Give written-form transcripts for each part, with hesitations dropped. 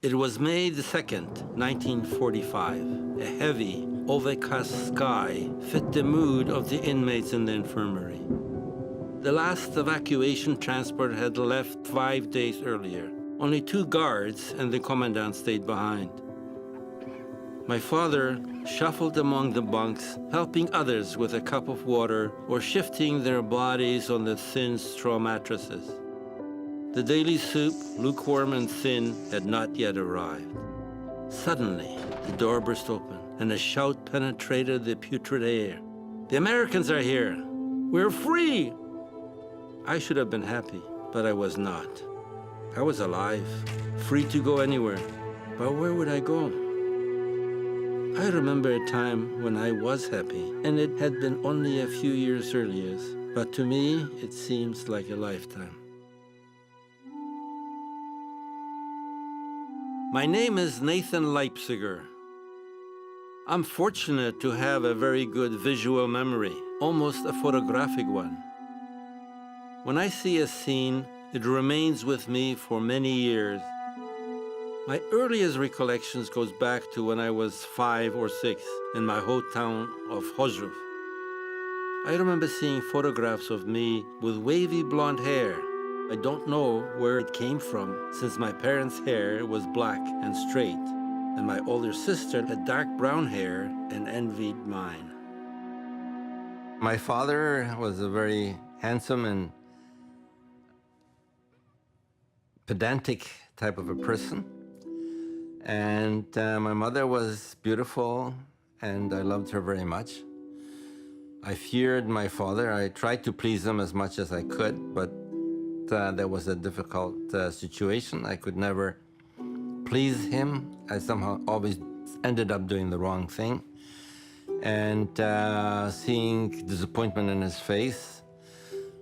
It was May the 2nd, 1945. A heavy, overcast sky fit the mood of the inmates in the infirmary. The last evacuation transport had left 5 days earlier. Only 2 guards and the commandant stayed behind. My father shuffled among the bunks, helping others with a cup of water or shifting their bodies on the thin straw mattresses. The daily soup, lukewarm and thin, had not yet arrived. Suddenly, the door burst open, and a shout penetrated the putrid air. "The Americans are here! We're free!" I should have been happy, but I was not. I was alive, free to go anywhere. But where would I go? I remember a time when I was happy, and it had been only a few years earlier, but to me, it seems like a lifetime. My name is Nathan Leipciger. I'm fortunate to have a very good visual memory, almost a photographic one. When I see a scene, it remains with me for many years. My earliest recollections goes back to when I was 5 or 6 in my hometown of Hozhov. I remember seeing photographs of me with wavy blonde hair. I don't know where it came from, since my parents' hair was black and straight, and my older sister had dark brown hair and envied mine. My father was a very handsome and pedantic type of a person. And my mother was beautiful, and I loved her very much. I feared my father. I tried to please him as much as I could, but that was a difficult situation. I could never please him. I somehow always ended up doing the wrong thing. And seeing disappointment in his face,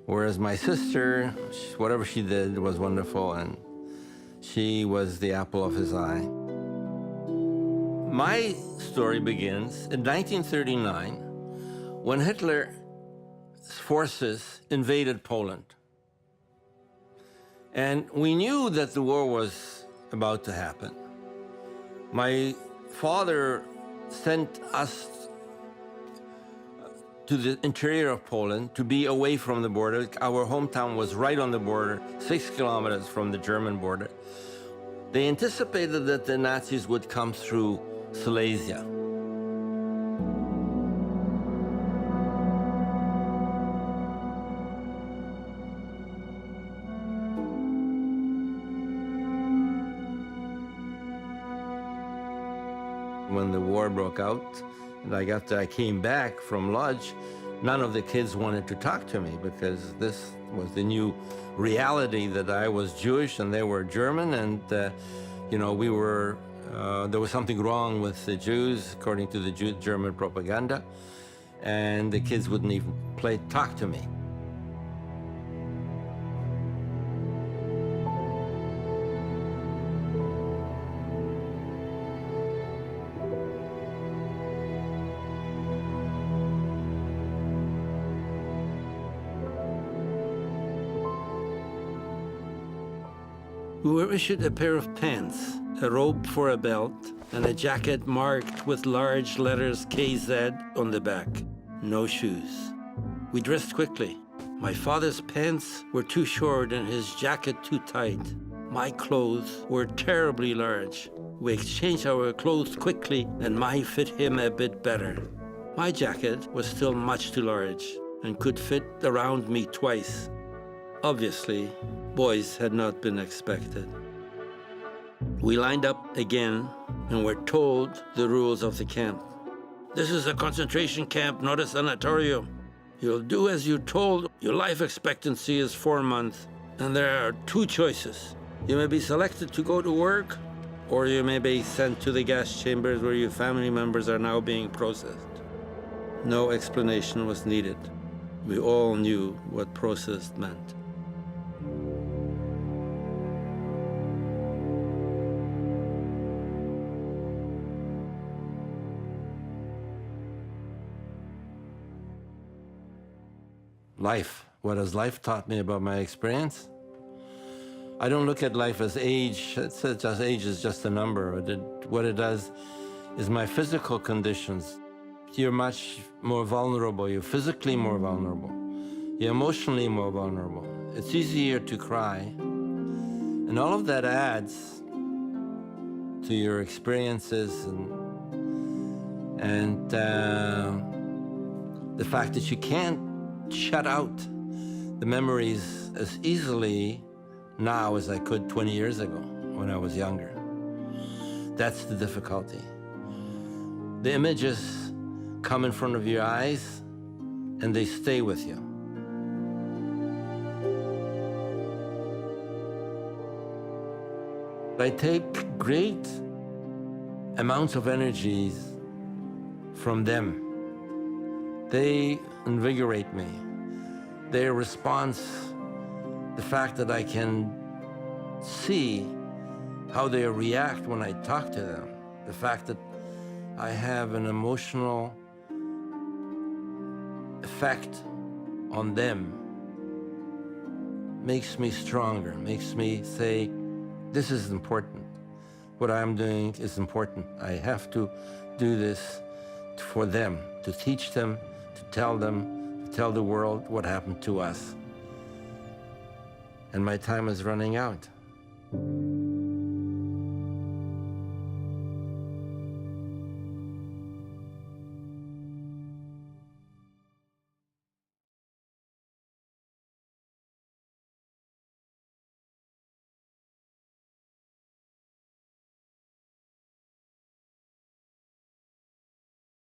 whereas my sister, whatever she did was wonderful, and she was the apple of his eye. My story begins in 1939 when Hitler's forces invaded Poland. And we knew that the war was about to happen. My father sent us to the interior of Poland to be away from the border. Our hometown was right on the border, 6 kilometers from the German border. They anticipated that the Nazis would come through Silesia. When the war broke out, like after I came back from Lodz, none of the kids wanted to talk to me because this was the new reality that I was Jewish and they were German, and you know, we were there was something wrong with the Jews according to the German propaganda, and the kids wouldn't even talk to me. We were issued a pair of pants, a robe for a belt, and a jacket marked with large letters KZ on the back. No shoes. We dressed quickly. My father's pants were too short and his jacket too tight. My clothes were terribly large. We exchanged our clothes quickly and mine fit him a bit better. My jacket was still much too large and could fit around me twice. Obviously, boys had not been expected. We lined up again and were told the rules of the camp. This is a concentration camp, not a sanatorium. You'll do as you're told. Your life expectancy is 4 months, and there are 2 choices. You may be selected to go to work, or you may be sent to the gas chambers where your family members are now being processed. No explanation was needed. We all knew what processed meant. Life. What has life taught me about my experience? I don't look at life as age. Age is just a number. What it does is my physical conditions. You're much more vulnerable. You're physically more vulnerable. You're emotionally more vulnerable. It's easier to cry. And all of that adds to your experiences and the fact that you can't shut out the memories as easily now as I could 20 years ago when I was younger. That's the difficulty. The images come in front of your eyes and they stay with you. I take great amounts of energies from them. They invigorate me. Their response, the fact that I can see how they react when I talk to them, the fact that I have an emotional effect on them makes me stronger, makes me say, this is important. What I'm doing is important. I have to do this for them, to teach them, to tell the world what happened to us. And my time is running out.